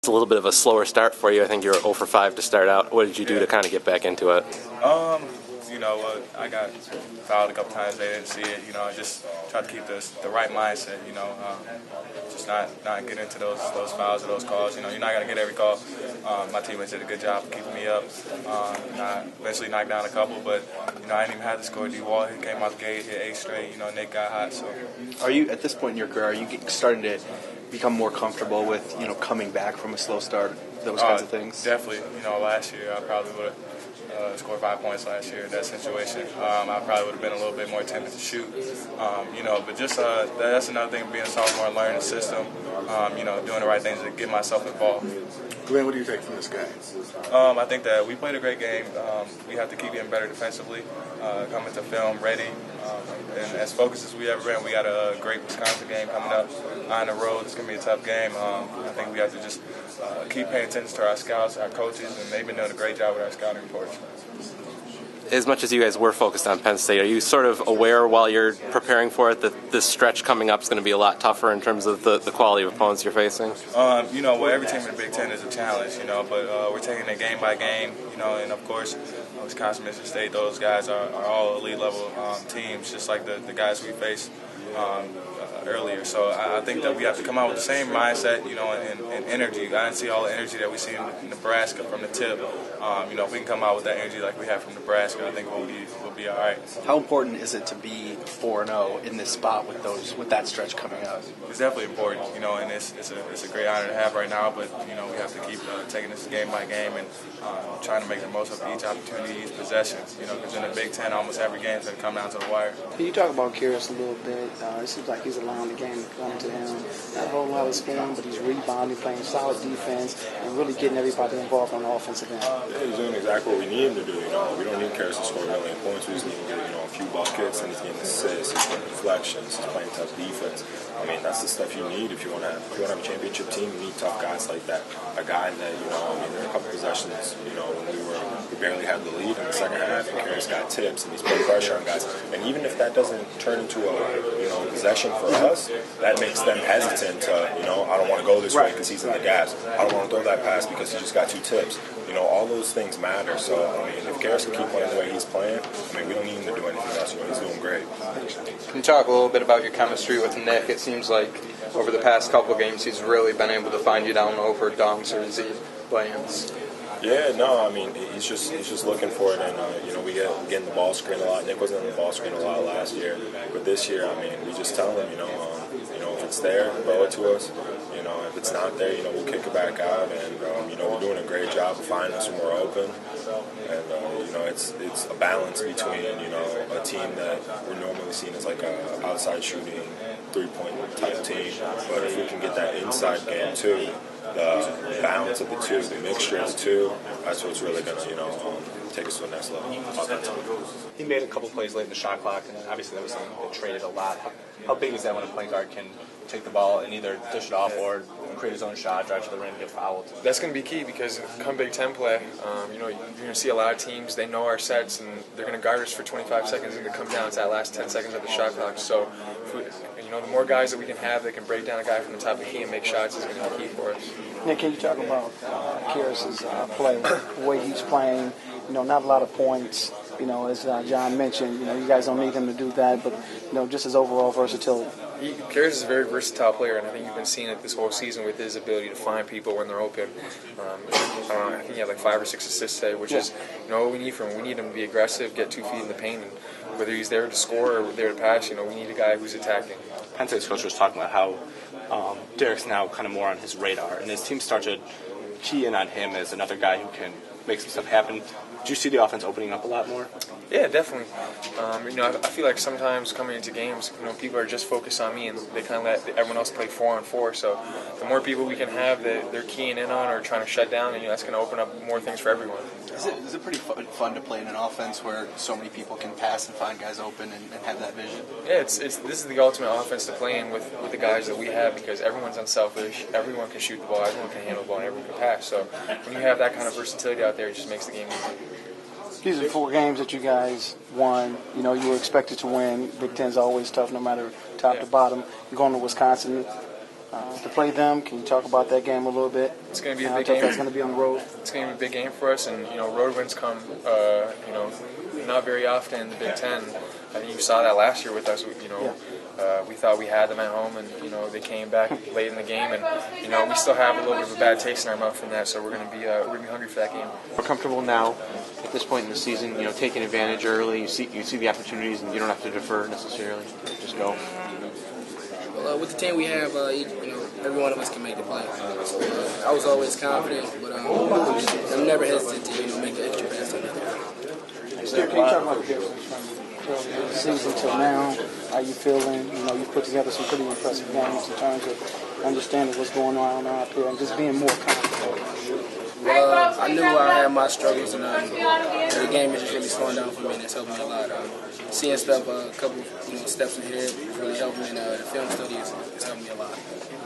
a little bit of a slower start for you. I think you were 0 for 5 to start out. What did you do to kind of get back into it? I got fouled a couple times. They didn't see it. I just tried to keep the right mindset. Just not get into those fouls or those calls. You're not gonna get every call. My teammates did a good job of keeping me up. I eventually knocked down a couple, but I didn't even have to score. Walton came out the gate, hit 8 straight. Nick got hot. So, are you at this point in your career? Are you starting to become more comfortable with coming back from a slow start, those kinds of things? Definitely. Last year I probably would have scored 5 points last year in that situation. I probably would have been a little bit more tempted to shoot. But just that's another thing of being a sophomore, learning the system. Doing the right things to get myself involved. Glenn, what do you take from this game? I think that we played a great game. We have to keep getting better defensively, coming to film ready. And as focused as we ever been, we got a great Wisconsin game coming up on the road. It's going to be a tough game. I think we have to just keep paying attention to our scouts, our coaches, and they've been doing a great job with our scouting reports. As much as you guys were focused on Penn State, are you sort of aware while you're preparing for it that this stretch coming up is going to be a lot tougher in terms of the quality of opponents you're facing? Every team in the Big Ten is a challenge, but we're taking it game by game, and of course, Wisconsin, Michigan State, those guys are all elite level teams, just like the guys we faced earlier. So I think that we have to come out with the same mindset, and energy. I didn't see all the energy that we see in Nebraska from the tip. If we can come out with that energy like we have from Nebraska, I think we'll be all right. How important is it to be 4-0 in this spot with that stretch coming up? It's definitely important, and it's a great honor to have right now. But we have to keep taking this game by game and trying to make the most of each opportunity, each possession. Because in the Big Ten, almost every game is going to come down to the wire. Can you talk about Kyrus a little bit? It seems like he's allowing the game to come to him. Not a whole lot of spin, but he's rebounding, playing solid defense, and really getting everybody involved on the offensive end. Yeah, he's doing exactly what we need him to do. We don't need Kyrus to score a million points. We just need him to get a few buckets, and he's getting assists, he's getting deflections, he's playing tough defense. That's the stuff you need if you want to have a championship team. You need tough guys like that. A guy that there are a couple possessions when we barely had the lead in the second half, and Kyrus got tips, and he's putting pressure on guys. And even if that doesn't turn into a possession for us, that makes them hesitant to I don't want to go this way because he's in the gas. I don't want to throw that pass because he just got 2 tips. All those things matter. So, if Kyrus can keep playing the way he's playing, we don't need him to do anything else. He's doing great. Can you talk a little bit about your chemistry with Nick? It seems like over the past couple of games he's really been able to find you down low for dunks or Z play-ins. Yeah, no, he's just looking for it, and we get in the ball screen a lot. Nick wasn't in the ball screen a lot last year, but this year, we just tell him, if it's there, throw it to us. If it's not there, we'll kick it back out, and we're doing a great job of finding us when we're open. And it's a balance between a team that we're normally seen as like a outside shooting 3-point type team, but if we can get that inside game too, the balance of the two, the mixture of the two, that's what's really going to take us to the next level. He made a couple plays late in the shot clock, and obviously that was something that traded a lot. How big is that when a point guard can take the ball and either dish it off or create his own shot, drive to the rim, get fouled? That's going to be key because come Big Ten play, you're going to see a lot of teams, they know our sets, and they're going to guard us for 25 seconds and to come down to that last 10 seconds of the shot clock. So, the more guys that we can have that can break down a guy from the top of the key and make shots is going to be key for us. Nick, can you talk about Kyrus's play, the way he's playing? Not a lot of points. As John mentioned, you guys don't need him to do that, but just his overall versatility. Kyrus is a very versatile player, and I think you've been seeing it this whole season with his ability to find people when they're open. I think he had like 5 or 6 assists today, which is what we need from him. We need him to be aggressive, get 2 feet in the paint, and whether he's there to score or there to pass, we need a guy who's attacking. Penn State's coach was talking about how Derek's now kind of more on his radar, and his team started to key in on him as another guy who can make some stuff happen. Do you see the offense opening up a lot more? Yeah, definitely. I feel like sometimes coming into games, people are just focused on me, and they kind of let everyone else play 4-on-4. So the more people we can have that they're keying in on or trying to shut down, that's going to open up more things for everyone. Is it pretty fun to play in an offense where so many people can pass and find guys open and have that vision? Yeah, this is the ultimate offense to play in with the guys that we have because everyone's unselfish, everyone can shoot the ball, everyone can handle the ball, and everyone can pass. So when you have that kind of versatility out there, it just makes the game easy. These are 4 games that you guys won. You were expected to win. Big Ten's always tough, no matter top to bottom. You're going to Wisconsin. to play them. Can you talk about that game a little bit? It's going to be a How big tough game. that's going to be on the road. It's going to be a big game for us, and road wins come, not very often in the Big Ten. I think you saw that last year with us. We thought we had them at home, and they came back late in the game, and we still have a little bit of a bad taste in our mouth from that. So we're going to be hungry for that game. We're comfortable now at this point in the season, taking advantage early. You see the opportunities, and you don't have to defer necessarily. Just go. Well, with the team we have, every one of us can make the play. I was always confident, but I'm never hesitant to make the extra pass. Can you talk about the difference from the season till now? How you feeling? You put together some pretty impressive games in terms of understanding what's going on out there and just being more confident. Well, I knew I had my struggles, and the game is just really slowing down for me, and it's helping me a lot. Seeing stuff a couple steps ahead really helped me, and the film study is helping me a lot.